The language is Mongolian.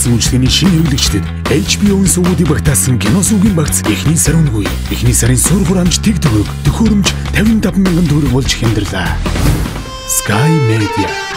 болсон үйлчлэгээний шинэ хэвлэгчдэд HBO-ийн сувгуудыг багтаасан кино сувгийн багц эхний сарын үгүй. Эхний сарын сур хураамж тэг төгөөг төхөөрөмж 55,000 төгрөг болж хямдрлаа. Sky Media